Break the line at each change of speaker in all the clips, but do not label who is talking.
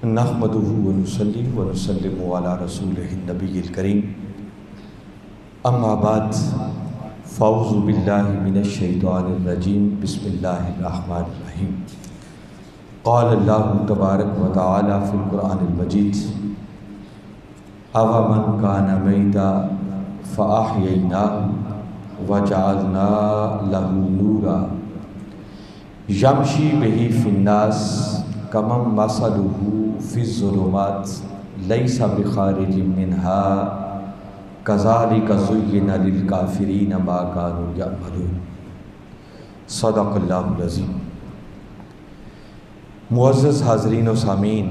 نحمدہ ونصلی ونسلم علی رسولہ النبی الکریم، اما بعد فاعوذ باللہ من الشیطان الرجیم، بسم اللہ الرحمن الرحیم۔ قال اللہ تبارک و تعالی فی القرآن المجید، اومن کان میتا فاحییناہ وجعلنا لہ نورا یمشی بہ فی الناس کمن مثلہ فی الظلمات لیس بخارج منہا کذالک زین للکافرین ما کانوا یعملون۔ صدق اللہ العظیم۔ معزز حاضرین و سامعین،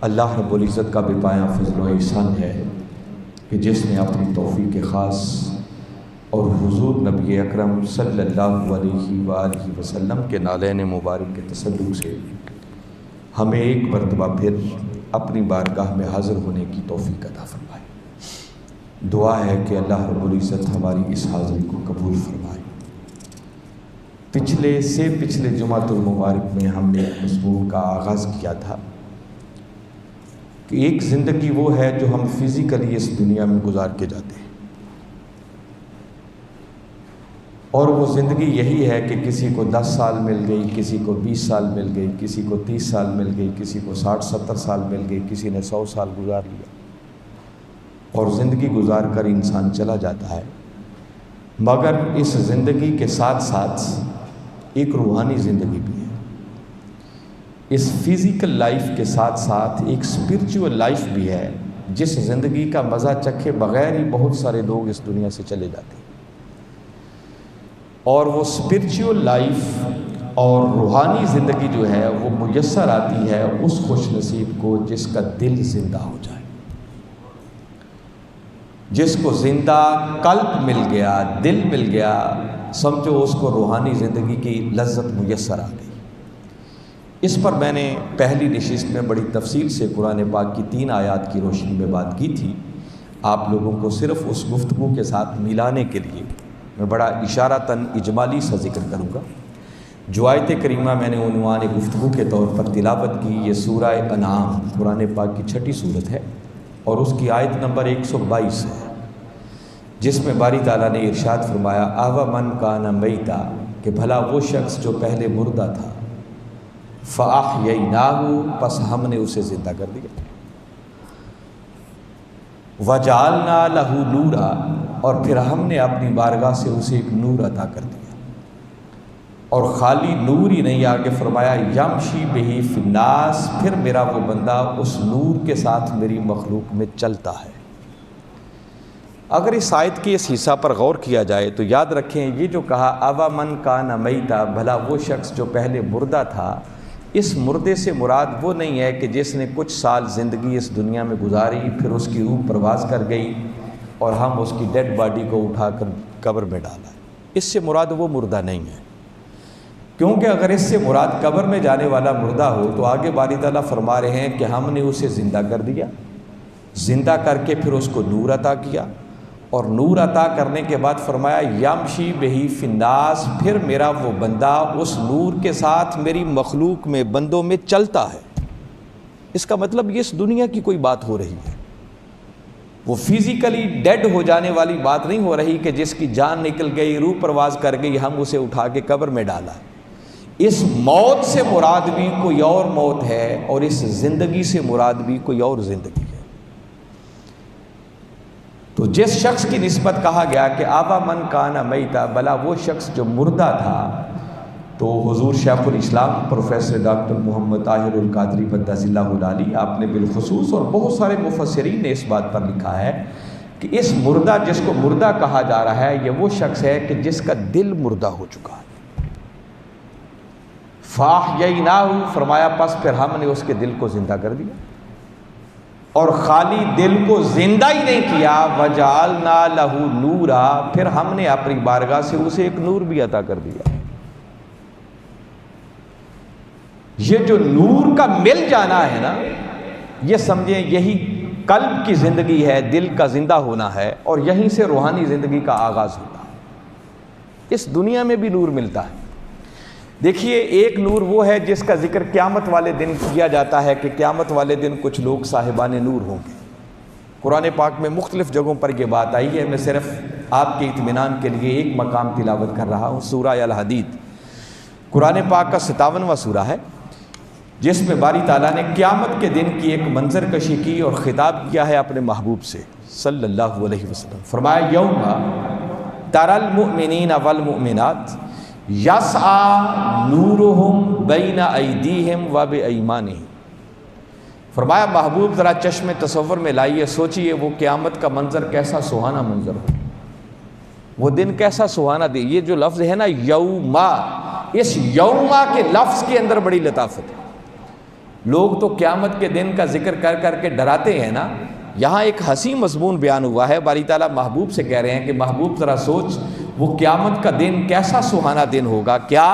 اللہ رب العزت کا بے پایہ فضل و احسان ہے کہ جس نے اپنی توفیق خاص اور حضور نبی اکرم صلی اللہ علیہ وآلہ وسلم کے نالین مبارک کے تصدق سے ہمیں ایک مرتبہ پھر اپنی بارگاہ میں حاضر ہونے کی توفیق عطا فرمائے۔ دعا ہے کہ اللہ رب العزت ہماری اس حاضری کو قبول فرمائے۔ پچھلے جمعۃ المبارک میں ہم نے مضمون کا آغاز کیا تھا کہ ایک زندگی وہ ہے جو ہم فزیکلی اس دنیا میں گزار کے جاتے ہیں، اور وہ زندگی یہی ہے کہ کسی کو 10 سال مل گئی، کسی کو 20 سال مل گئی، کسی کو 30 سال مل گئی، کسی کو 60-70 سال مل گئی، کسی نے 100 سال گزار لیا، اور زندگی گزار کر انسان چلا جاتا ہے۔ مگر اس زندگی کے ساتھ ساتھ ایک روحانی زندگی بھی ہے۔ اس فزیکل لائف کے ساتھ ساتھ ایک اسپرچول لائف بھی ہے، جس زندگی کا مزہ چکھے بغیر ہی بہت سارے لوگ اس دنیا سے چلے جاتے ہیں، اور وہ اسپرچول لائف اور روحانی زندگی جو ہے وہ میسر آتی ہے اس خوش نصیب کو جس کا دل زندہ ہو جائے، جس کو زندہ قلب مل گیا، دل مل گیا، سمجھو اس کو روحانی زندگی کی لذت میسر آ گئی۔ اس پر میں نے پہلی نشست میں بڑی تفصیل سے قرآن پاک کی 3 آیات کی روشنی میں بات کی تھی۔ آپ لوگوں کو صرف اس گفتگو کے ساتھ ملانے کے لیے میں بڑا اشارتاً اجمالی سا ذکر کروں گا۔ جو آیت کریمہ میں نے عنوان گفتگو کے طور پر تلاوت کی، یہ سورہ انعام قرآن پاک کی 6ٹھی سورت ہے، اور اس کی آیت نمبر 122 ہے، جس میں باری تعالیٰ نے ارشاد فرمایا، اومن کان میتا، کہ بھلا وہ شخص جو پہلے مردہ تھا، فاحییناہ، پس ہم نے اسے زندہ کر دیا، وجعلنا لہ نورا، اور پھر ہم نے اپنی بارگاہ سے اسے ایک نور عطا کر دیا، اور خالی نور ہی نہیں، آگے فرمایا یمشی بہ فی الناس، پھر میرا وہ بندہ اس نور کے ساتھ میری مخلوق میں چلتا ہے۔ اگر اس آیت کے اس حصہ پر غور کیا جائے تو یاد رکھیں، یہ جو کہا اومن کان میتا، بھلا وہ شخص جو پہلے مردہ تھا، اس مردے سے مراد وہ نہیں ہے کہ جس نے کچھ سال زندگی اس دنیا میں گزاری، پھر اس کی روح پرواز کر گئی اور ہم اس کی ڈیڈ باڈی کو اٹھا کر قبر میں ڈالا۔ اس سے مراد وہ مردہ نہیں ہے، کیونکہ اگر اس سے مراد قبر میں جانے والا مردہ ہو تو آگے باری تعالیٰ فرما رہے ہیں کہ ہم نے اسے زندہ کر دیا، زندہ کر کے پھر اس کو نور عطا کیا، اور نور عطا کرنے کے بعد فرمایا یمشی بہ فی الناس، پھر میرا وہ بندہ اس نور کے ساتھ میری مخلوق میں، بندوں میں چلتا ہے۔ اس کا مطلب یہ اس دنیا کی کوئی بات ہو رہی ہے، وہ فزیکلی ڈیڈ ہو جانے والی بات نہیں ہو رہی کہ جس کی جان نکل گئی، روح پرواز کر گئی، ہم اسے اٹھا کے قبر میں ڈالا۔ اس موت سے مراد بھی کوئی اور موت ہے، اور اس زندگی سے مراد بھی کوئی اور زندگی ہے۔ تو جس شخص کی نسبت کہا گیا کہ اومن کان میتا، بھلا وہ شخص جو مردہ تھا، تو حضور شیخ الاسلام پروفیسر ڈاکٹر محمد طاہر القادری قدس اللہ العالی، آپ نے بالخصوص اور بہت سارے مفسرین نے اس بات پر لکھا ہے کہ اس مردہ، جس کو مردہ کہا جا رہا ہے، یہ وہ شخص ہے کہ جس کا دل مردہ ہو چکا ہے۔ فاحییناہ، فرمایا پس پھر ہم نے اس کے دل کو زندہ کر دیا، اور خالی دل کو زندہ ہی نہیں کیا، وجعلنا لہ نورا، پھر ہم نے اپنی بارگاہ سے اسے ایک نور بھی عطا کر دیا۔ یہ جو نور کا مل جانا ہے نا، یہ سمجھیں یہی قلب کی زندگی ہے، دل کا زندہ ہونا ہے، اور یہیں سے روحانی زندگی کا آغاز ہوتا ہے۔ اس دنیا میں بھی نور ملتا ہے، دیکھیے ایک نور وہ ہے جس کا ذکر قیامت والے دن کیا جاتا ہے کہ قیامت والے دن کچھ لوگ صاحبان نور ہوں گے۔ قرآن پاک میں مختلف جگہوں پر یہ بات آئی ہے، میں صرف آپ کے اطمینان کے لیے ایک مقام تلاوت کر رہا ہوں۔ سورہ الحدید قرآن پاک کا 57واں سورہ ہے، جس میں باری تعالیٰ نے قیامت کے دن کی ایک منظر کشی کی اور خطاب کیا ہے اپنے محبوب سے صلی اللہ علیہ وسلم۔ فرمایا یوم تری المؤمنین والمؤمنات یسعی نورہم بین ایدیہم وبایمانہم۔ فرمایا محبوب ذرا چشم تصور میں لائیے، سوچئے وہ قیامت کا منظر کیسا سہانا منظر ہو، وہ دن کیسا سہانا دے۔ یہ جو لفظ ہے نا یوما، اس یوما کے لفظ کے اندر بڑی لطافت ہے۔ لوگ تو قیامت کے دن کا ذکر کر کر کے ڈراتے ہیں نا، یہاں ایک ہنسی مضمون بیان ہوا ہے۔ باری تعالیٰ محبوب سے کہہ رہے ہیں کہ محبوب ذرا سوچ وہ قیامت کا دن کیسا سہانا دن ہوگا۔ کیا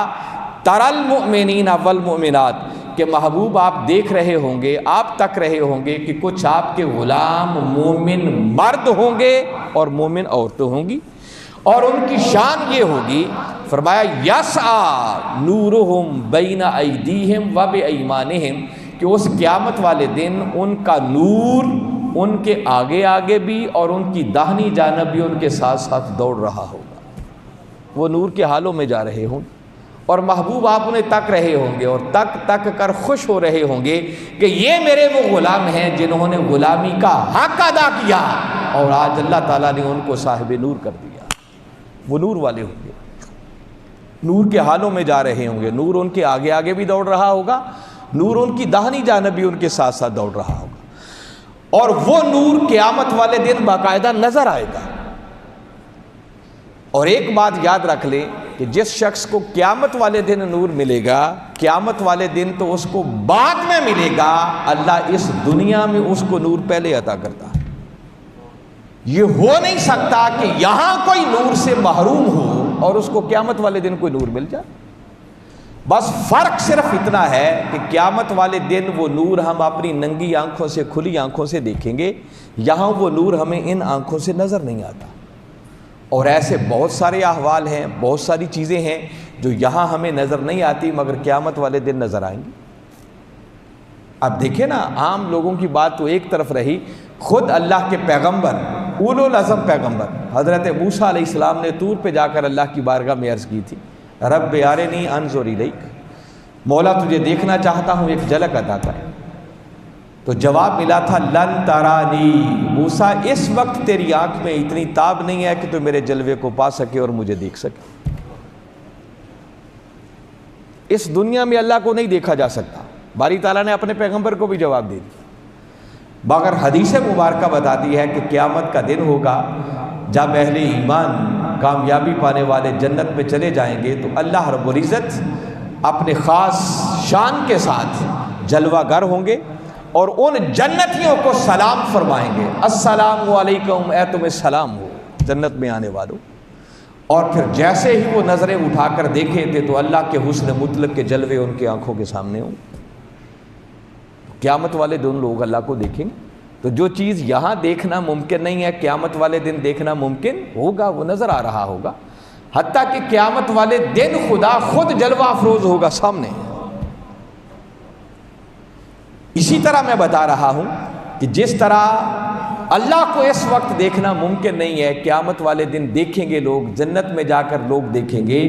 تری المؤمنین والمؤمنات، کہ محبوب آپ دیکھ رہے ہوں گے، آپ تک رہے ہوں گے کہ کچھ آپ کے غلام مومن مرد ہوں گے اور مومن عورتیں ہوں گی، اور ان کی شان یہ ہوگی، فرمایا یسعی نورہم بین ایدیہم وبایمانہم، کہ اس قیامت والے دن ان کا نور ان کے آگے آگے بھی اور ان کی داہنی جانب بھی ان کے ساتھ ساتھ دوڑ رہا ہوگا۔ وہ نور کے حالوں میں جا رہے ہوں اور محبوب آپ انہیں تک رہے ہوں گے اور تک تک کر خوش ہو رہے ہوں گے کہ یہ میرے وہ غلام ہیں جنہوں نے غلامی کا حق ادا کیا، اور آج اللہ تعالیٰ نے ان کو صاحب نور کر دیا۔ وہ نور والے ہوں گے، نور کے حالوں میں جا رہے ہوں گے، نور ان کے آگے آگے بھی دوڑ رہا ہوگا، نور ان کی داہنی جانب بھی ان کے ساتھ ساتھ دوڑ رہا ہوگا، اور وہ نور قیامت والے دن باقاعدہ نظر آئے گا۔ اور ایک بات یاد رکھ لیں کہ جس شخص کو قیامت والے دن نور ملے گا، قیامت والے دن تو اس کو بعد میں ملے گا، اللہ اس دنیا میں اس کو نور پہلے عطا کرتا ہے۔ یہ ہو نہیں سکتا کہ یہاں کوئی نور سے محروم ہو اور اس کو قیامت والے دن کوئی نور مل جائے۔ بس فرق صرف اتنا ہے کہ قیامت والے دن وہ نور ہم اپنی ننگی آنکھوں سے، کھلی آنکھوں سے دیکھیں گے، یہاں وہ نور ہمیں ان آنکھوں سے نظر نہیں آتا۔ اور ایسے بہت سارے احوال ہیں، بہت ساری چیزیں ہیں جو یہاں ہمیں نظر نہیں آتی مگر قیامت والے دن نظر آئیں گی۔ اب دیکھیں نا، عام لوگوں کی بات تو ایک طرف رہی، خود اللہ کے پیغمبر، اولو العزم پیغمبر حضرت موسیٰ علیہ السلام نے طور پہ جا کر اللہ کی بارگاہ میں عرض کی تھی، رب ارنی انظر الیک، مولا تجھے دیکھنا چاہتا ہوں، ایک جھلک عطا کر۔ تو جواب ملا تھا لن ترانی، موسیٰ اس وقت تیری آنکھ میں اتنی تاب نہیں ہے کہ تو میرے جلوے کو پا سکے اور مجھے دیکھ سکے۔ اس دنیا میں اللہ کو نہیں دیکھا جا سکتا۔ باری تعالیٰ نے اپنے پیغمبر کو بھی جواب دے دیا، مگر حدیث مبارکہ بتاتی ہے کہ قیامت کا دن ہوگا جب اہل ایمان کامیابی پانے والے جنت میں چلے جائیں گے تو اللہ رب العزت اپنے خاص شان کے ساتھ جلوہ گر ہوں گے اور ان جنتیوں کو سلام فرمائیں گے، السلام علیکم، اے تمہیں سلام ہو جنت میں آنے والوں۔ اور پھر جیسے ہی وہ نظریں اٹھا کر دیکھے تھے تو اللہ کے حسن مطلق کے جلوے ان کی آنکھوں کے سامنے ہوں۔ قیامت والے دن لوگ اللہ کو دیکھیں گے، تو جو چیز یہاں دیکھنا ممکن نہیں ہے قیامت والے دن دیکھنا ممکن ہوگا، وہ نظر آ رہا ہوگا، حتیٰ کہ قیامت والے دن خدا خود جلوہ افروز ہوگا سامنے۔ اسی طرح میں بتا رہا ہوں کہ جس طرح اللہ کو اس وقت دیکھنا ممکن نہیں ہے، قیامت والے دن دیکھیں گے لوگ، جنت میں جا کر لوگ دیکھیں گے،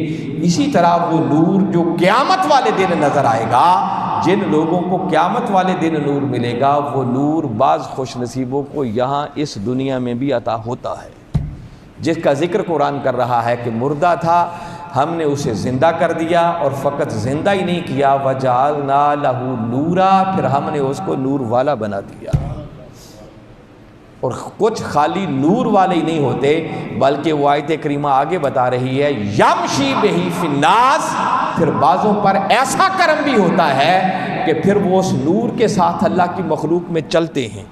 اسی طرح وہ نور جو قیامت والے دن نظر آئے گا، جن لوگوں کو قیامت والے دن نور ملے گا، وہ نور بعض خوش نصیبوں کو یہاں اس دنیا میں بھی عطا ہوتا ہے، جس کا ذکر قرآن کر رہا ہے کہ مردہ تھا، ہم نے اسے زندہ کر دیا، اور فقط زندہ ہی نہیں کیا، وَجَعَلْنَا لَهُ نُورًا، پھر ہم نے اس کو نور والا بنا دیا۔ اور کچھ خالی نور والے ہی نہیں ہوتے، بلکہ وہ آیت کریمہ آگے بتا رہی ہے یمشی بہی فی الناس، پھر بعضوں پر ایسا کرم بھی ہوتا ہے کہ پھر وہ اس نور کے ساتھ اللہ کی مخلوق میں چلتے ہیں۔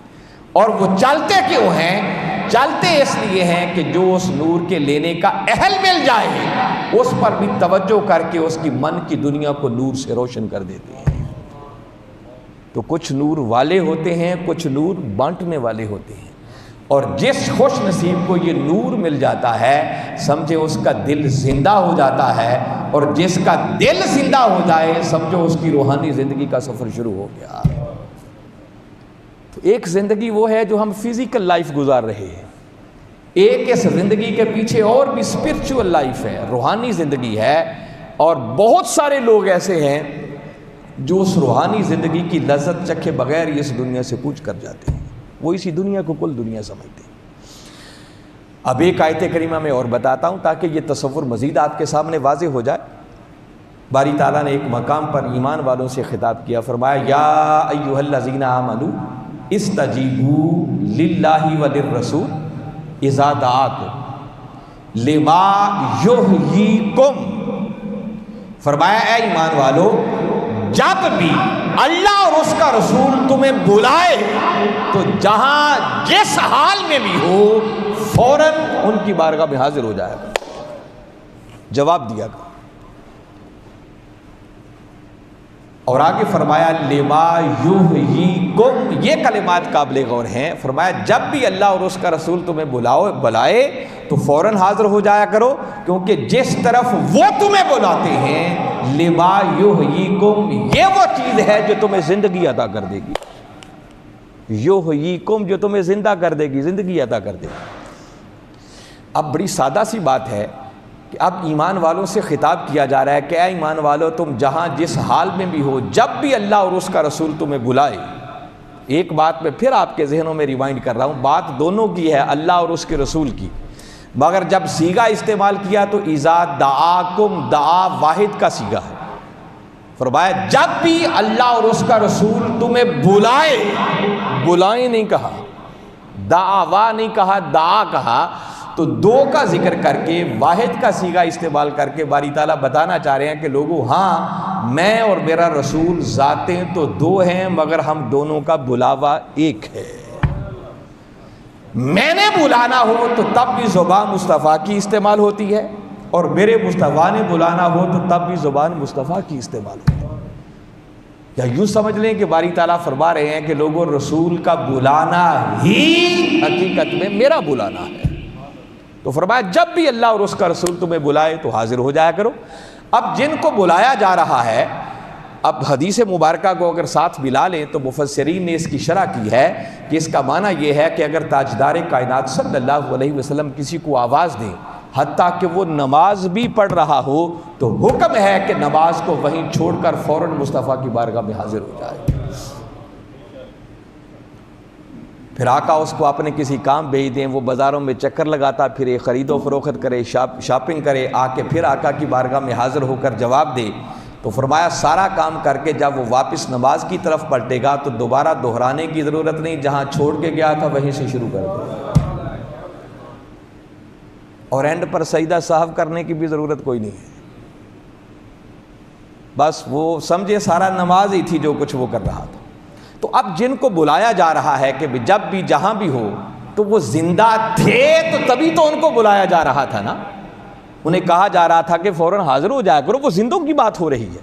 اور وہ چلتے کیوں ہیں؟ چلتے اس لیے ہیں کہ جو اس نور کے لینے کا اہل مل جائے اس پر بھی توجہ کر کے اس کی من کی دنیا کو نور سے روشن کر دیتے ہیں۔ تو کچھ نور والے ہوتے ہیں، کچھ نور بانٹنے والے ہوتے ہیں، اور جس خوش نصیب کو یہ نور مل جاتا ہے، سمجھے اس کا دل زندہ ہو جاتا ہے، اور جس کا دل زندہ ہو جائے سمجھو اس کی روحانی زندگی کا سفر شروع ہو گیا۔ تو ایک زندگی وہ ہے جو ہم فزیکل لائف گزار رہے ہیں، ایک اس زندگی کے پیچھے اور بھی اسپرچول لائف ہے، روحانی زندگی ہے، اور بہت سارے لوگ ایسے ہیں جو اس روحانی زندگی کی لذت چکھے بغیر ہی اس دنیا سے کوچ کر جاتے ہیں، وہ اسی دنیا کو کل دنیا سمجھتے ہیں۔ اب ایک آیت کریمہ میں اور بتاتا ہوں تاکہ یہ تصور مزید آپ کے سامنے واضح ہو جائے۔ باری تعالیٰ نے ایک مقام پر ایمان والوں سے خطاب کیا، فرمایا یا ایھا الذین آمنوا استجیبوا للہ وللرسول اذا دعاکم لما یحییکم، فرمایا اے ایمان والو جب بھی اللہ اور اس کا رسول تمہیں بلائے تو جہاں جس حال میں بھی ہو فوراً ان کی بارگاہ میں حاضر ہو جائے گا، جواب دیا گا۔ اور آگے فرمایا لما یحییکم، یہ کلمات قابل غور ہیں، فرمایا جب بھی اللہ اور اس کا رسول تمہیں بلائے تو فوراً حاضر ہو جایا کرو، کیونکہ جس طرف وہ تمہیں بلاتے ہیں لما یحییکم، یہ وہ چیز ہے جو تمہیں زندگی عطا کر دے گی، یحییکم جو تمہیں زندہ کر دے گی، زندگی عطا کر دے گی۔ اب بڑی سادہ سی بات ہے کہ اب ایمان والوں سے خطاب کیا جا رہا ہے کہ اے ایمان والو تم جہاں جس حال میں بھی ہو، جب بھی اللہ اور اس کا رسول تمہیں بلائے، ایک بات میں پھر آپ کے ذہنوں میں ریوائنڈ کر رہا ہوں، بات دونوں کی ہے، اللہ اور اس کے رسول کی، مگر جب صیغہ استعمال کیا تو اذا دعاکم، دعا واحد کا صیغہ ہے، فرمایا جب بھی اللہ اور اس کا رسول تمہیں بلائے، بلائیں نہیں کہا، دعوا نہیں کہا، دعا کہا، تو دو کا ذکر کر کے واحد کا صیغہ استعمال کر کے باری تعالیٰ بتانا چاہ رہے ہیں کہ لوگوں ہاں میں اور میرا رسول ذاتیں تو دو ہیں مگر ہم دونوں کا بلاوا ایک ہے۔ میں نے بلانا ہو تو تب بھی زبان مصطفیٰ کی استعمال ہوتی ہے، اور میرے مصطفیٰ نے بلانا ہو تو تب بھی زبان مصطفیٰ کی استعمال ہوتی ہے۔ یا یوں سمجھ لیں کہ باری تعالیٰ فرما رہے ہیں کہ لوگوں رسول کا بلانا ہی حقیقت میں میرا بلانا ہے۔ تو فرمایا جب بھی اللہ اور اس کا رسول تمہیں بلائے تو حاضر ہو جایا کرو۔ اب جن کو بلایا جا رہا ہے، اب حدیث مبارکہ کو اگر ساتھ ملا لیں تو مفسرین نے اس کی شرح کی ہے کہ اس کا معنی یہ ہے کہ اگر تاجدار کائنات صلی اللہ علیہ وسلم کسی کو آواز دیں حتیٰ کہ وہ نماز بھی پڑھ رہا ہو تو حکم ہے کہ نماز کو وہیں چھوڑ کر فوراً مصطفیٰ کی بارگاہ میں حاضر ہو جائے۔ پھر آقا اس کو اپنے کسی کام بھیج دیں، وہ بازاروں میں چکر لگاتا پھرے، خرید و فروخت کرے، شاپنگ کرے، آ کے پھر آقا کی بارگاہ میں حاضر ہو کر جواب دے، تو فرمایا سارا کام کر کے جب وہ واپس نماز کی طرف پلٹے گا تو دوبارہ دہرانے کی ضرورت نہیں، جہاں چھوڑ کے گیا تھا وہیں سے شروع کر دے، اور اینڈ پر سجدہ صاحب کرنے کی بھی ضرورت کوئی نہیں ہے، بس وہ سمجھے سارا نماز ہی تھی جو کچھ وہ کر رہا تھا۔ تو اب جن کو بلایا جا رہا ہے کہ جب بھی جہاں بھی ہو، تو وہ زندہ تھے تو تبھی تو ان کو بلایا جا رہا تھا نا، انہیں کہا جا رہا تھا کہ فوراً حاضر ہو جایا کرو، وہ زندوں کی بات ہو رہی ہے۔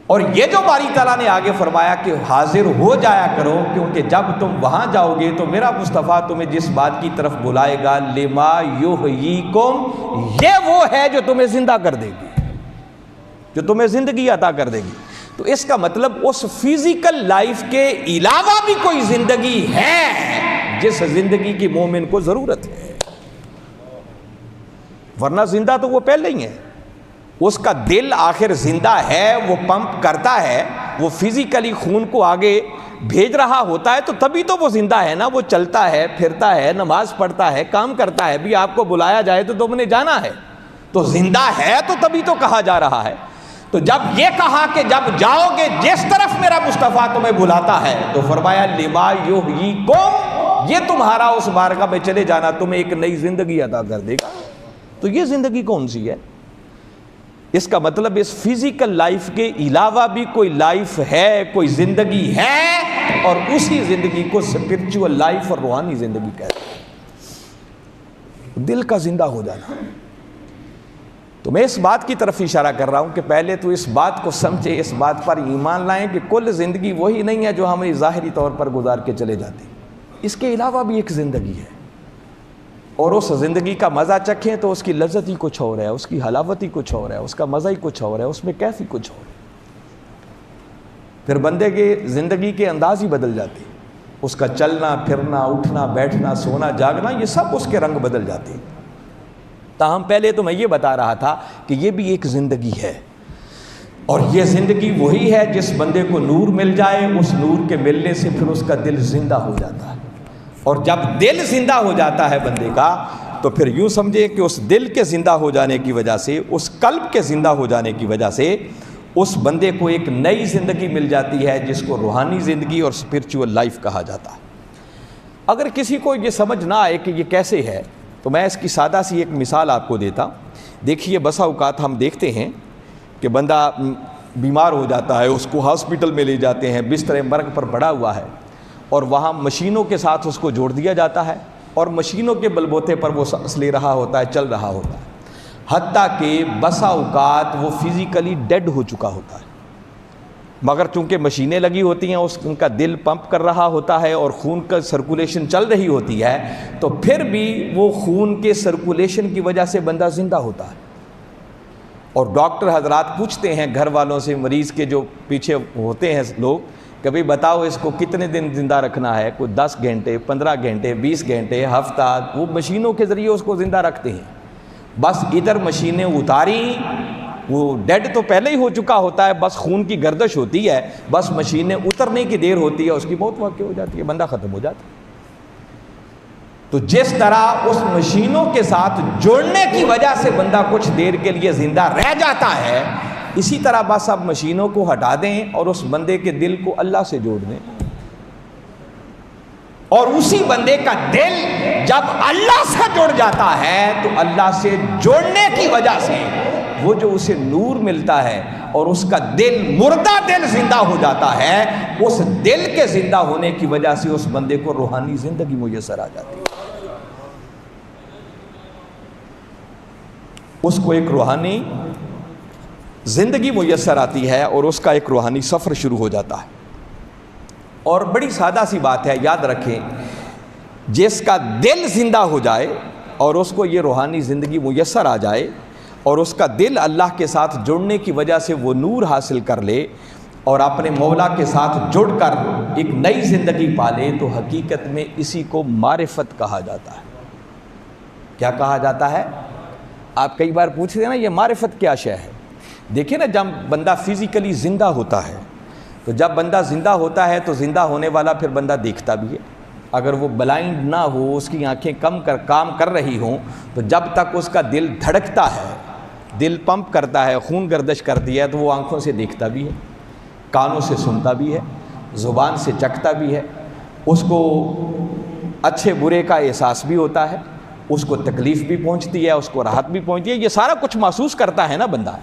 اور یہ جو باری تعالیٰ نے آگے فرمایا کہ حاضر ہو جایا کرو، کیونکہ جب تم وہاں جاؤ گے تو میرا مصطفیٰ تمہیں جس بات کی طرف بلائے گا لما یحییکم، یہ وہ ہے جو تمہیں زندہ کر دے گی، جو تمہیں زندگی عطا کر دے گی۔ تو اس کا مطلب اس فزیکل لائف کے علاوہ بھی کوئی زندگی ہے جس زندگی کی مومن کو ضرورت ہے، ورنہ زندہ تو وہ پہلے ہی ہے، اس کا دل آخر زندہ ہے، وہ پمپ کرتا ہے، وہ فزیکلی خون کو آگے بھیج رہا ہوتا ہے تو تبھی تو وہ زندہ ہے نا، وہ چلتا ہے، پھرتا ہے، نماز پڑھتا ہے، کام کرتا ہے، بھی آپ کو بلایا جائے تو تم نے جانا ہے، تو زندہ ہے تو تبھی تو کہا جا رہا ہے۔ تو جب یہ کہا کہ جب جاؤ گے جس طرف میرا مصطفیٰ تمہیں بلاتا ہے، تو فرمایا لما یحییکم، یہ تمہارا اس بارگاہ میں چلے جانا تمہیں ایک نئی زندگی عطا کر دے گا۔ تو یہ زندگی کون سی ہے؟ اس کا مطلب اس فزیکل لائف کے علاوہ بھی کوئی لائف ہے، کوئی زندگی ہے، اور اسی زندگی کو اسپرچول لائف اور روحانی زندگی کہتے ہیں، دل کا زندہ ہو جانا۔ تو میں اس بات کی طرف اشارہ کر رہا ہوں کہ پہلے تو اس بات کو سمجھے، اس بات پر ایمان لائیں کہ کل زندگی وہی نہیں ہے جو ہم ظاہری طور پر گزار کے چلے جاتے ہیں، اس کے علاوہ بھی ایک زندگی ہے، اور اس زندگی کا مزہ چکھیں تو اس کی لذت ہی کچھ اور ہے، اس کی حلاوت ہی کچھ اور ہے، اس کا مزہ ہی کچھ اور ہے، اس میں کیف ہی کچھ اور ہے۔ پھر بندے کے زندگی کے انداز ہی بدل جاتے ہیں، اس کا چلنا پھرنا، اٹھنا بیٹھنا، سونا جاگنا، یہ سب اس کے رنگ بدل جاتے ہیں۔ تاہم پہلے تو میں یہ بتا رہا تھا کہ یہ بھی ایک زندگی ہے، اور یہ زندگی وہی ہے جس بندے کو نور مل جائے، اس نور کے ملنے سے پھر اس کا دل زندہ ہو جاتا ہے، اور جب دل زندہ ہو جاتا ہے بندے کا تو پھر یوں سمجھے کہ اس دل کے زندہ ہو جانے کی وجہ سے، اس قلب کے زندہ ہو جانے کی وجہ سے اس بندے کو ایک نئی زندگی مل جاتی ہے جس کو روحانی زندگی اور اسپرچول لائف کہا جاتا ہے۔ اگر کسی کو یہ سمجھ نہ آئے کہ یہ کیسے ہے تو میں اس کی سادہ سی ایک مثال آپ کو دیتا ہوں۔ دیکھیے بسا اوقات ہم دیکھتے ہیں کہ بندہ بیمار ہو جاتا ہے، اس کو ہاسپٹل میں لے جاتے ہیں، بستر مرگ پر پڑا ہوا ہے، اور وہاں مشینوں کے ساتھ اس کو جوڑ دیا جاتا ہے، اور مشینوں کے بل بوتے پر وہ سانس لے رہا ہوتا ہے، چل رہا ہوتا ہے، حتیٰ کہ بسا اوقات وہ فزیکلی ڈیڈ ہو چکا ہوتا ہے، مگر چونکہ مشینیں لگی ہوتی ہیں، ان کا دل پمپ کر رہا ہوتا ہے اور خون کا سرکولیشن چل رہی ہوتی ہے، تو پھر بھی وہ خون کے سرکولیشن کی وجہ سے بندہ زندہ ہوتا ہے۔ اور ڈاکٹر حضرات پوچھتے ہیں گھر والوں سے، مریض کے جو پیچھے ہوتے ہیں لوگ، کہ بھئی بتاؤ اس کو کتنے دن زندہ رکھنا ہے؟ کوئی 10 گھنٹے، 15 گھنٹے، 20 گھنٹے، ہفتہ، وہ مشینوں کے ذریعے اس کو زندہ رکھتے ہیں۔ بس ادھر مشینیں اتاری، وہ ڈیڈ تو پہلے ہی ہو چکا ہوتا ہے، بس خون کی گردش ہوتی ہے، بس مشینیں اترنے کی دیر ہوتی ہے، اس کی موت واقع ہو جاتی ہے، بندہ ختم ہو جاتا ہے۔ تو جس طرح اس مشینوں کے ساتھ جوڑنے کی وجہ سے بندہ کچھ دیر کے لیے زندہ رہ جاتا ہے، اسی طرح بس اب مشینوں کو ہٹا دیں اور اس بندے کے دل کو اللہ سے جوڑ دیں، اور اسی بندے کا دل جب اللہ سے جڑ جاتا ہے تو اللہ سے جوڑنے کی وجہ سے وہ جو اسے نور ملتا ہے اور اس کا دل، مردہ دل زندہ ہو جاتا ہے، اس دل کے زندہ ہونے کی وجہ سے اس بندے کو روحانی زندگی میسر آ جاتی ہے، اس کو ایک روحانی زندگی میسر آتی ہے اور اس کا ایک روحانی سفر شروع ہو جاتا ہے۔ اور بڑی سادہ سی بات ہے، یاد رکھیں، جس کا دل زندہ ہو جائے اور اس کو یہ روحانی زندگی میسر آ جائے اور اس کا دل اللہ کے ساتھ جڑنے کی وجہ سے وہ نور حاصل کر لے اور اپنے مولا کے ساتھ جڑ کر ایک نئی زندگی پالے، تو حقیقت میں اسی کو معرفت کہا جاتا ہے۔ کیا کہا جاتا ہے؟ آپ کئی بار پوچھتے ہیں نا یہ معرفت کیا شے ہے؟ دیکھیں نا، جب بندہ فزیکلی زندہ ہوتا ہے، تو جب بندہ زندہ ہوتا ہے تو زندہ ہونے والا پھر بندہ دیکھتا بھی ہے۔ اگر وہ بلائنڈ نہ ہو، اس کی آنکھیں کام کر رہی ہوں، تو جب تک اس کا دل دھڑکتا ہے، دل پمپ کرتا ہے، خون گردش کرتی ہے، تو وہ آنکھوں سے دیکھتا بھی ہے، کانوں سے سنتا بھی ہے، زبان سے چکھتا بھی ہے، اس کو اچھے برے کا احساس بھی ہوتا ہے، اس کو تکلیف بھی پہنچتی ہے، اس کو راحت بھی پہنچتی ہے، یہ سارا کچھ محسوس کرتا ہے نا بندہ۔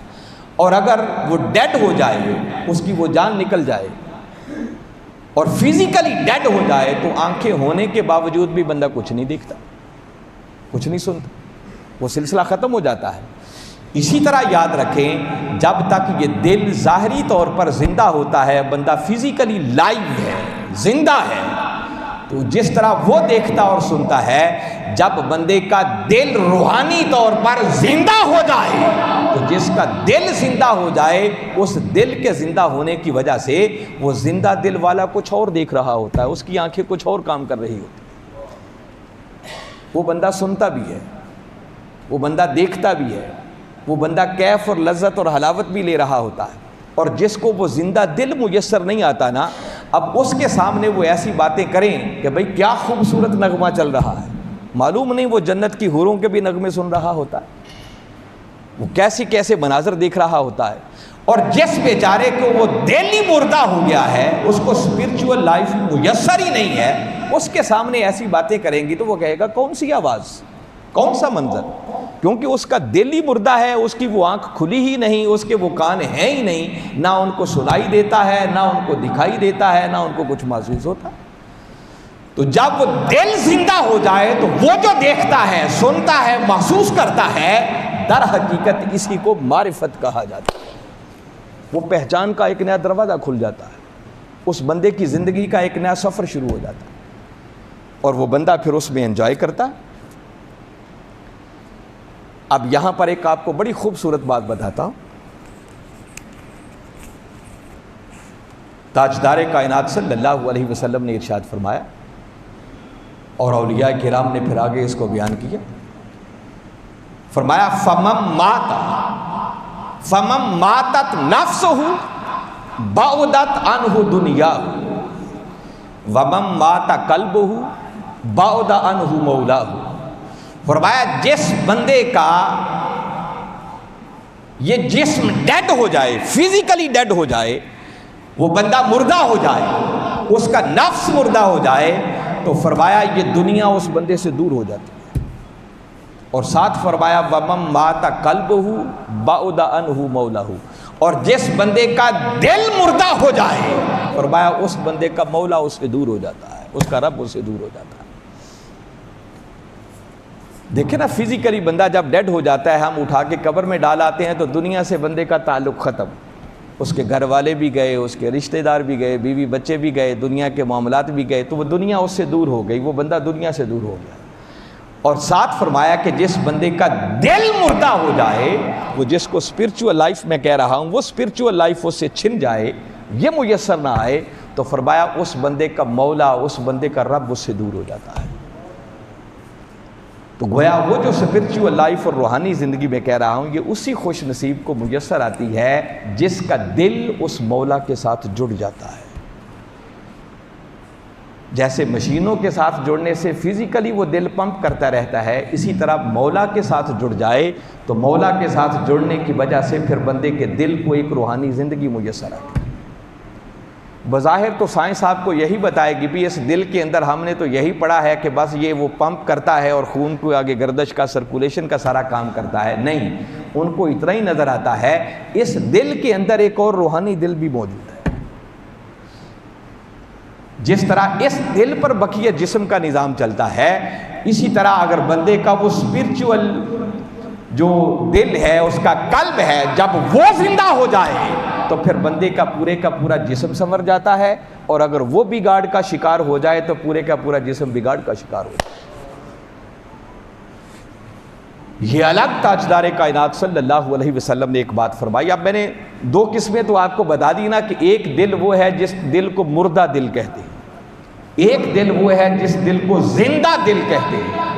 اور اگر وہ ڈیڈ ہو جائے، اس کی وہ جان نکل جائے اور فزیکلی ڈیڈ ہو جائے، تو آنکھیں ہونے کے باوجود بھی بندہ کچھ نہیں دیکھتا، کچھ نہیں سنتا، وہ سلسلہ ختم ہو جاتا ہے۔ اسی طرح یاد رکھیں، جب تک یہ دل ظاہری طور پر زندہ ہوتا ہے، بندہ فزیکلی لائیو ہے، زندہ ہے، تو جس طرح وہ دیکھتا اور سنتا ہے، جب بندے کا دل روحانی طور پر زندہ ہو جائے، تو جس کا دل زندہ ہو جائے، اس دل کے زندہ ہونے کی وجہ سے وہ زندہ دل والا کچھ اور دیکھ رہا ہوتا ہے، اس کی آنکھیں کچھ اور کام کر رہی ہوتی، وہ بندہ سنتا بھی ہے، وہ بندہ دیکھتا بھی ہے، وہ بندہ کیف اور لذت اور حلاوت بھی لے رہا ہوتا ہے۔ اور جس کو وہ زندہ دل میسر نہیں آتا نا، اب اس کے سامنے وہ ایسی باتیں کریں کہ بھئی کیا خوبصورت نغمہ چل رہا ہے، معلوم نہیں وہ جنت کی حوروں کے بھی نغمے سن رہا ہوتا ہے، وہ کیسے کیسے مناظر دیکھ رہا ہوتا ہے۔ اور جس بیچارے کو وہ دل ہی مردہ ہو گیا ہے، اس کو اسپرچول لائف میسر ہی نہیں ہے، اس کے سامنے ایسی باتیں کریں گی تو وہ کہے گا کون سی آواز، کون سا منظر، کیونکہ اس کا دل ہی مردہ ہے، اس کی وہ آنکھ کھلی ہی نہیں، اس کے وہ کان ہیں ہی نہیں، نہ ان کو سنائی دیتا ہے، نہ ان کو دکھائی دیتا ہے، نہ ان کو کچھ محسوس ہوتا۔ تو جب وہ دل زندہ ہو جائے تو وہ جو دیکھتا ہے، سنتا ہے، محسوس کرتا ہے، در حقیقت اسی کو معرفت کہا جاتا ہے۔ وہ پہچان کا ایک نیا دروازہ کھل جاتا ہے، اس بندے کی زندگی کا ایک نیا سفر شروع ہو جاتا ہے، اور وہ بندہ پھر اس میں انجوائے کرتا ہے، اب یہاں پر ایک آپ کو بڑی خوبصورت بات بتاتا ہوں. تاجدار کائنات صلی اللہ علیہ وسلم نے ارشاد فرمایا، اور اولیاء کرام نے پھر آگے اس کو بیان کیا. فرمایا فَمَن مَاتَتْ نَفْسُهُ بَعُدَتْ عَنْهُ دُنْيَاهُ وَمَن مَاتَ قَلْبُهُ بَعُدَ عَنْهُ مَوْلَاهُ. فرمایا جس بندے کا یہ جسم ڈیڈ ہو جائے، فزیکلی ڈیڈ ہو جائے، وہ بندہ مردہ ہو جائے، اس کا نفس مردہ ہو جائے، تو فرمایا یہ دنیا اس بندے سے دور ہو جاتی ہے. اور ساتھ فرمایا وَمَن مَاتَ قَلْبُهُ بَعُدَ عَنْهُ مَوْلَاهُ. اور جس بندے کا دل مردہ ہو جائے، فرمایا اس بندے کا مولا اس سے دور ہو جاتا ہے، اس کا رب اس سے دور ہو جاتا ہے. دیکھیں نا، فزیکلی بندہ جب ڈیڈ ہو جاتا ہے، ہم اٹھا کے قبر میں ڈال آتے ہیں تو دنیا سے بندے کا تعلق ختم. اس کے گھر والے بھی گئے، اس کے رشتہ دار بھی گئے، بیوی بچے بھی گئے، دنیا کے معاملات بھی گئے، تو وہ دنیا اس سے دور ہو گئی، وہ بندہ دنیا سے دور ہو گیا. اور ساتھ فرمایا کہ جس بندے کا دل مردہ ہو جائے، وہ جس کو اسپرچول لائف میں کہہ رہا ہوں، وہ اسپرچول لائف اس سے چھن جائے، یہ میسر نہ آئے، تو فرمایا اس بندے کا مولا، اس بندے کا رب اس سے دور ہو جاتا ہے. تو گویا وہ جو اسپرچول لائف اور روحانی زندگی میں کہہ رہا ہوں، یہ اسی خوش نصیب کو میسر آتی ہے جس کا دل اس مولا کے ساتھ جڑ جاتا ہے. جیسے مشینوں کے ساتھ جڑنے سے فزیکلی وہ دل پمپ کرتا رہتا ہے، اسی طرح مولا کے ساتھ جڑ جائے تو مولا کے ساتھ جڑنے کی وجہ سے پھر بندے کے دل کو ایک روحانی زندگی میسر آتی ہے. بظاہر تو سائنس آپ کو یہی بتائے گی بھی اس دل کے اندر ہم نے تو یہی پڑھا ہے کہ بس یہ وہ پمپ کرتا ہے اور خون کو آگے گردش کا، سرکولیشن کا سارا کام کرتا ہے. نہیں، ان کو اتنا ہی نظر آتا ہے اس دل کے اندر ایک اور روحانی دل بھی موجود ہے. جس طرح اس دل پر بقیہ جسم کا نظام چلتا ہے، اسی طرح اگر بندے کا وہ اسپرچول جو دل ہے، اس کا قلب ہے، جب وہ زندہ ہو جائے تو پھر بندے کا پورا جسم سنور جاتا ہے، اور اگر وہ بگاڑ کا شکار ہو جائے تو پورے کا پورا جسم بگاڑ کا شکار ہو جائے. یہ الگ تاجدار کائنات صلی اللہ علیہ وسلم نے ایک بات فرمائی. اب میں نے دو قسمیں تو آپ کو بتا دی نا، کہ ایک دل وہ ہے جس دل کو مردہ دل کہتے ہیں، ایک دل وہ ہے جس دل کو زندہ دل کہتے ہیں.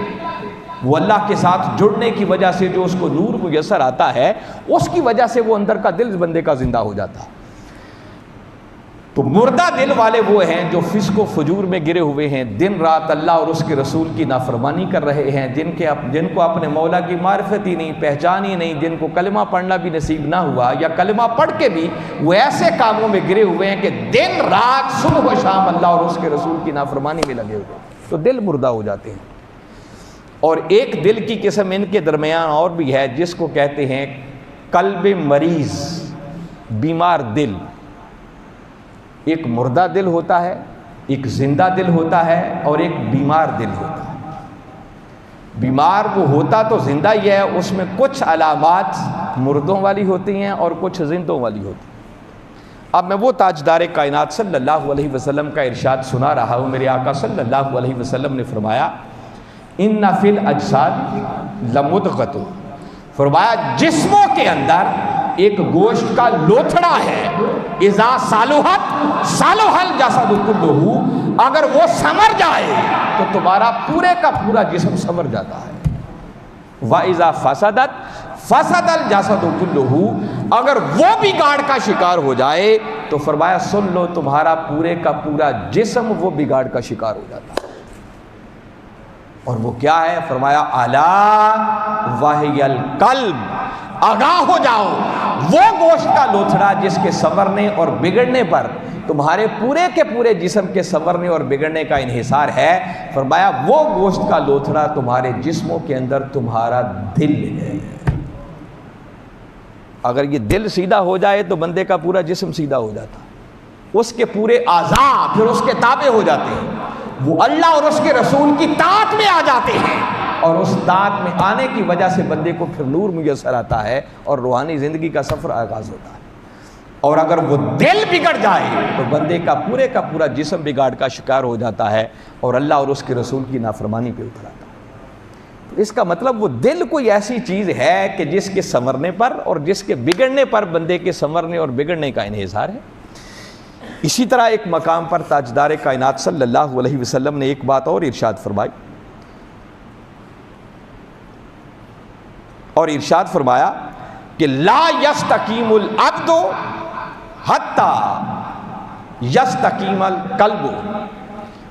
وہ اللہ کے ساتھ جڑنے کی وجہ سے جو اس کو نور میسر آتا ہے، اس کی وجہ سے وہ اندر کا دل بندے کا زندہ ہو جاتا ہے. تو مردہ دل والے وہ ہیں جو فسق و فجور میں گرے ہوئے ہیں، دن رات اللہ اور اس کے رسول کی نافرمانی کر رہے ہیں، جن کو اپنے مولا کی معرفت ہی نہیں، پہچان ہی نہیں، جن کو کلمہ پڑھنا بھی نصیب نہ ہوا، یا کلمہ پڑھ کے بھی وہ ایسے کاموں میں گرے ہوئے ہیں کہ دن رات صبح و شام اللہ اور اس کے رسول کی نافرمانی میں لگے ہوئے ہیں، تو دل مردہ ہو جاتے ہیں. اور ایک دل کی قسم ان کے درمیان اور بھی ہے جس کو کہتے ہیں قلب مریض، بیمار دل. ایک مردہ دل ہوتا ہے، ایک زندہ دل ہوتا ہے، اور ایک بیمار دل ہوتا ہے. بیمار وہ ہوتا تو زندہ ہی ہے، اس میں کچھ علامات مردوں والی ہوتی ہیں اور کچھ زندوں والی ہوتی ہیں. اب میں وہ تاجدار کائنات صلی اللہ علیہ وسلم کا ارشاد سنا رہا ہوں. میرے آقا صلی اللہ علیہ وسلم نے فرمایا ان فی الاجساد لمدغۃ. فرمایا جسموں کے اندر ایک گوشت کا لوتھڑا ہے، اذا صالحت صالح الجسد کلہ، اگر وہ سمر جائے تو تمہارا پورے کا پورا جسم سمر جاتا ہے. وَإِذَا فَسَدَتْ فَسَدَ الْجَسَدُ كُلُّهُ، اگر وہ بگاڑ کا شکار ہو جائے تو فرمایا سن لو تمہارا پورے کا پورا جسم وہ بگاڑ کا شکار ہو جاتا ہے. اور وہ کیا ہے؟ فرمایا الا وہی القلب، آگاہ ہو جاؤ، وہ گوشت کا لوتھڑا جس کے سنورنے اور بگڑنے پر تمہارے پورے کے پورے جسم کے سنورنے اور بگڑنے کا انحصار ہے. فرمایا وہ گوشت کا لوتھڑا تمہارے جسموں کے اندر تمہارا دل ہے. اگر یہ دل سیدھا ہو جائے تو بندے کا پورا جسم سیدھا ہو جاتا، اس کے پورے اعضاء پھر اس کے تابع ہو جاتے ہیں، وہ اللہ اور اس کے رسول کی طاعت میں آ جاتے ہیں، اور اس طاعت میں آنے کی وجہ سے بندے کو پھر نور میسر آتا ہے اور روحانی زندگی کا سفر آغاز ہوتا ہے. اور اگر وہ دل بگڑ جائے تو بندے کا پورا جسم بگاڑ کا شکار ہو جاتا ہے اور اللہ اور اس کے رسول کی نافرمانی پہ اتر آتا ہے. اس کا مطلب وہ دل کوئی ایسی چیز ہے کہ جس کے سنورنے پر اور جس کے بگڑنے پر بندے کے سنورنے اور بگڑنے کا انحصار ہے۔ اسی طرح ایک مقام پر تاجدار کائنات صلی اللہ علیہ وسلم نے ایک بات اور ارشاد فرمائی، اور ارشاد فرمایا کہ لا یستقیم العبد حتی یستقیم القلب،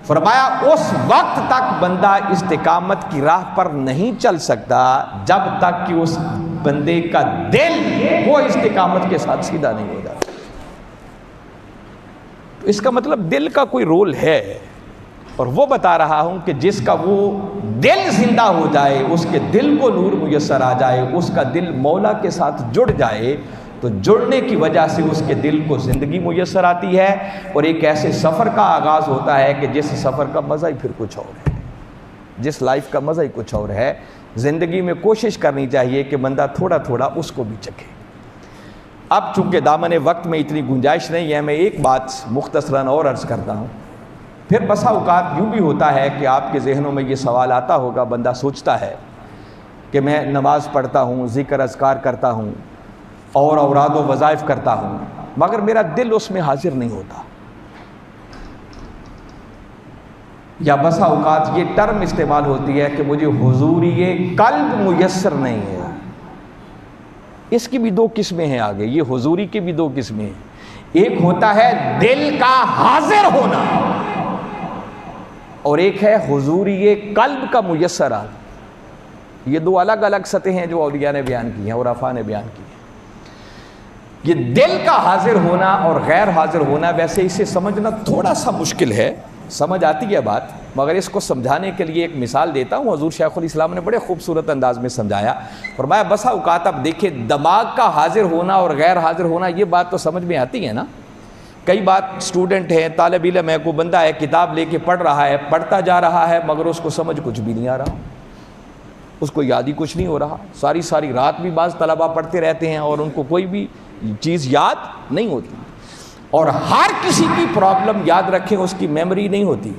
فرمایا اس وقت تک بندہ استقامت کی راہ پر نہیں چل سکتا جب تک کہ اس بندے کا دل وہ استقامت کے ساتھ سیدھا نہیں ہو جاتا۔ اس کا مطلب دل کا کوئی رول ہے، اور وہ بتا رہا ہوں کہ جس کا وہ دل زندہ ہو جائے، اس کے دل کو نور میسر آ جائے، اس کا دل مولا کے ساتھ جڑ جائے، تو جڑنے کی وجہ سے اس کے دل کو زندگی میسر آتی ہے، اور ایک ایسے سفر کا آغاز ہوتا ہے کہ جس سفر کا مزہ ہی پھر کچھ اور ہے، جس لائف کا مزہ ہی کچھ اور ہے۔ زندگی میں کوشش کرنی چاہیے کہ بندہ تھوڑا تھوڑا اس کو بھی چکھے۔ اب چونکہ دامن وقت میں اتنی گنجائش نہیں ہے، میں ایک بات مختصراً اور عرض کرتا ہوں۔ پھر بسا اوقات یوں بھی ہوتا ہے کہ آپ کے ذہنوں میں یہ سوال آتا ہوگا، بندہ سوچتا ہے کہ میں نماز پڑھتا ہوں، ذکر اذکار کرتا ہوں اور اوراد و وظائف کرتا ہوں، مگر میرا دل اس میں حاضر نہیں ہوتا، یا بسا اوقات یہ ٹرم استعمال ہوتی ہے کہ مجھے حضوری قلب میسر نہیں ہے۔ اس کی بھی دو قسمیں ہیں آگے، یہ حضوری کی بھی دو قسمیں ہیں، ایک ہوتا ہے دل کا حاضر ہونا، اور ایک ہے حضوری قلب کا میسر آنا۔ یہ دو الگ الگ سطح ہیں جو اولیاء نے بیان کی ہیں اور عرفاء نے بیان کی ہیں۔ یہ دل کا حاضر ہونا اور غیر حاضر ہونا، ویسے اسے سمجھنا تھوڑا سا مشکل ہے، سمجھ آتی ہے بات، مگر اس کو سمجھانے کے لیے ایک مثال دیتا ہوں۔ حضور شیخ الاسلام نے بڑے خوبصورت انداز میں سمجھایا، فرمایا بسا اوقات اب دیکھیں دماغ کا حاضر ہونا اور غیر حاضر ہونا، یہ بات تو سمجھ میں آتی ہے نا۔ کئی بات اسٹوڈنٹ ہے، طالب علم ہے، کوئی بندہ ہے کتاب لے کے پڑھ رہا ہے، پڑھتا جا رہا ہے، مگر اس کو سمجھ کچھ بھی نہیں آ رہا، اس کو یاد ہی کچھ نہیں ہو رہا، ساری ساری رات بھی بعض طلبہ پڑھتے رہتے ہیں اور ان کو کوئی بھی چیز یاد نہیں ہوتی، اور ہر کسی کی پرابلم یاد رکھیں اس کی میموری نہیں ہوتی،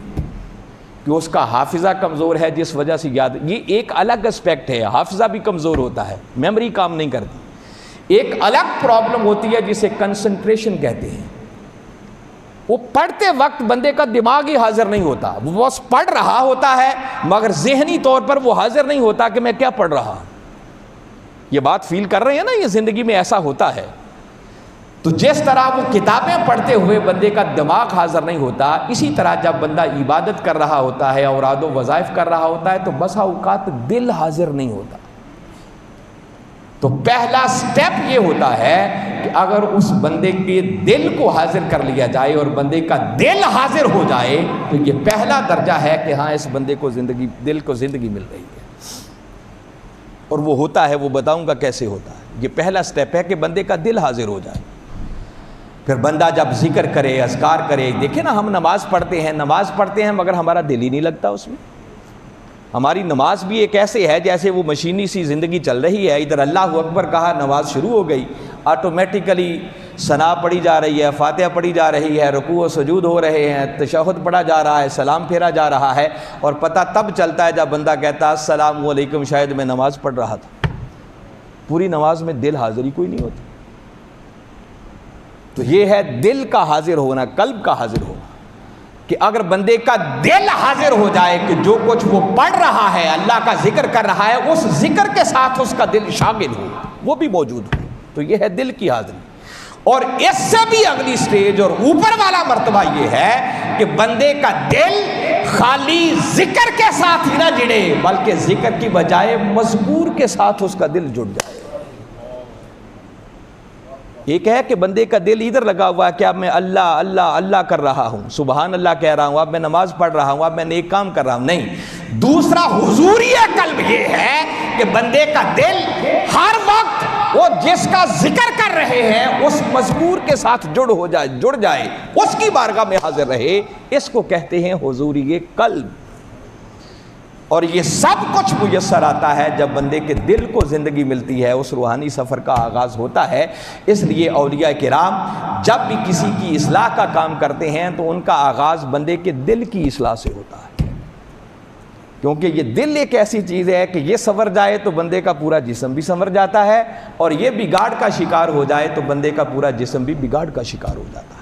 کہ اس کا حافظہ کمزور ہے جس وجہ سے یاد، یہ ایک الگ اسپیکٹ ہے، حافظہ بھی کمزور ہوتا ہے، میموری کام نہیں کرتی۔ ایک الگ پرابلم ہوتی ہے جسے کنسنٹریشن کہتے ہیں، وہ پڑھتے وقت بندے کا دماغ ہی حاضر نہیں ہوتا، وہ بس پڑھ رہا ہوتا ہے مگر ذہنی طور پر وہ حاضر نہیں ہوتا کہ میں کیا پڑھ رہا ہوں۔ یہ بات فیل کر رہے ہیں نا، یہ زندگی میں ایسا ہوتا ہے۔ تو جس طرح وہ کتابیں پڑھتے ہوئے بندے کا دماغ حاضر نہیں ہوتا، اسی طرح جب بندہ عبادت کر رہا ہوتا ہے، اوراد و وظائف کر رہا ہوتا ہے، تو بسا اوقات دل حاضر نہیں ہوتا۔ تو پہلا سٹیپ یہ ہوتا ہے کہ اگر اس بندے کے دل کو حاضر کر لیا جائے اور بندے کا دل حاضر ہو جائے، تو یہ پہلا درجہ ہے کہ ہاں اس بندے کو زندگی، دل کو زندگی مل رہی ہے۔ اور وہ ہوتا ہے، وہ بتاؤں گا کیسے ہوتا ہے۔ یہ پہلا سٹیپ ہے کہ بندے کا دل حاضر ہو جائے۔ پھر بندہ جب ذکر کرے، اذکار کرے، دیکھیں نا ہم نماز پڑھتے ہیں مگر ہمارا دل ہی نہیں لگتا اس میں۔ ہماری نماز بھی ایک ایسے ہے جیسے وہ مشینی سی زندگی چل رہی ہے، ادھر اللہ اکبر کہا نماز شروع ہو گئی، آٹومیٹیکلی ثنا پڑھی جا رہی ہے، فاتحہ پڑھی جا رہی ہے، رکوع و سجود ہو رہے ہیں، تشہد پڑھا جا رہا ہے، سلام پھیرا جا رہا ہے، اور پتہ تب چلتا ہے جب بندہ کہتا ہے السلام علیکم، شاید میں نماز پڑھ رہا تھا۔ پوری نماز میں دل حاضر ہی کوئی نہیں ہوتا۔ تو یہ ہے دل کا حاضر ہونا، قلب کا حاضر ہونا، کہ اگر بندے کا دل حاضر ہو جائے کہ جو کچھ وہ پڑھ رہا ہے، اللہ کا ذکر کر رہا ہے، اس ذکر کے ساتھ اس کا دل شاغل ہو، وہ بھی موجود ہو، تو یہ ہے دل کی حاضری۔ اور اس سے بھی اگلی سٹیج اور اوپر والا مرتبہ یہ ہے کہ بندے کا دل خالی ذکر کے ساتھ ہی نہ جڑے، بلکہ ذکر کی بجائے مذکور کے ساتھ اس کا دل جڑ جائے۔ ایک ہے کہ بندے کا دل ادھر لگا ہوا ہے کہ اب میں اللہ اللہ اللہ کر رہا ہوں، سبحان اللہ کہہ رہا ہوں، اب میں نماز پڑھ رہا ہوں، اب میں نیک کام کر رہا ہوں، نہیں۔ دوسرا حضوری قلب یہ ہے کہ بندے کا دل ہر وقت وہ جس کا ذکر کر رہے ہیں اس مذکور کے ساتھ جڑ جائے، اس کی بارگاہ میں حاضر رہے، اس کو کہتے ہیں حضوری قلب۔ اور یہ سب کچھ میسر آتا ہے جب بندے کے دل کو زندگی ملتی ہے، اس روحانی سفر کا آغاز ہوتا ہے۔ اس لیے اولیاء کرام جب بھی کسی کی اصلاح کا کام کرتے ہیں تو ان کا آغاز بندے کے دل کی اصلاح سے ہوتا ہے۔ کیونکہ یہ دل ایک ایسی چیز ہے کہ یہ سنور جائے تو بندے کا پورا جسم بھی سنور جاتا ہے، اور یہ بگاڑ کا شکار ہو جائے تو بندے کا پورا جسم بھی بگاڑ کا شکار ہو جاتا ہے۔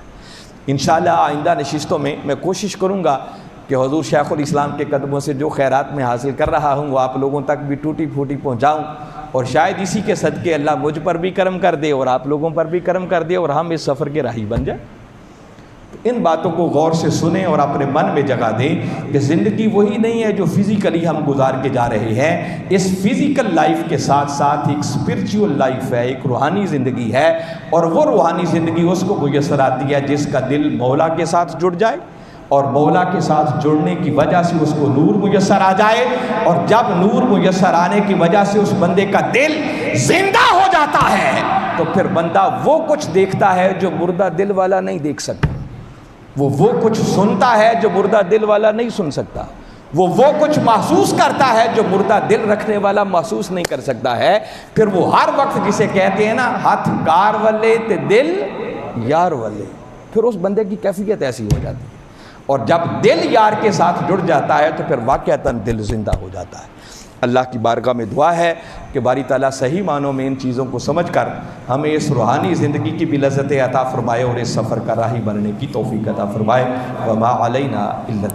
انشاءاللہ آئندہ نشستوں میں میں کوشش کروں گا کہ حضور شیخ الاسلام کے قدموں سے جو خیرات میں حاصل کر رہا ہوں وہ آپ لوگوں تک بھی ٹوٹی پھوٹی پہنچاؤں، اور شاید اسی کے صدقے اللہ مجھ پر بھی کرم کر دے اور آپ لوگوں پر بھی کرم کر دے اور ہم اس سفر کے راہی بن جائیں۔ ان باتوں کو غور سے سنیں اور اپنے من میں جگہ دیں کہ زندگی وہی نہیں ہے جو فزیکلی ہم گزار کے جا رہے ہیں، اس فزیکل لائف کے ساتھ ساتھ ایک اسپرچول لائف ہے، ایک روحانی زندگی ہے، اور وہ روحانی زندگی اس کو میسر آتی ہے جس کا دل مولا کے ساتھ جڑ جائے، اور مولا کے ساتھ جڑنے کی وجہ سے اس کو نور میسر آ جائے، اور جب نور میسر آنے کی وجہ سے اس بندے کا دل زندہ ہو جاتا ہے تو پھر بندہ وہ کچھ دیکھتا ہے جو مردہ دل والا نہیں دیکھ سکتا، وہ کچھ سنتا ہے جو مردہ دل والا نہیں سن سکتا، وہ کچھ محسوس کرتا ہے جو مردہ دل رکھنے والا محسوس نہیں کر سکتا ہے۔ پھر وہ ہر وقت جسے کہتے ہیں نا ہاتھ کار والے تے دل یار والے، پھر اس بندے کی کیفیت ایسی ہو جاتی ہے، اور جب دل یار کے ساتھ جڑ جاتا ہے تو پھر واقعتاً دل زندہ ہو جاتا ہے۔ اللہ کی بارگاہ میں دعا ہے کہ باری تعالیٰ صحیح معنوں میں ان چیزوں کو سمجھ کر ہمیں اس روحانی زندگی کی بھی لذت عطا فرمائے اور اس سفر کا راہی بننے کی توفیق عطا فرمائے۔ وما علینا الا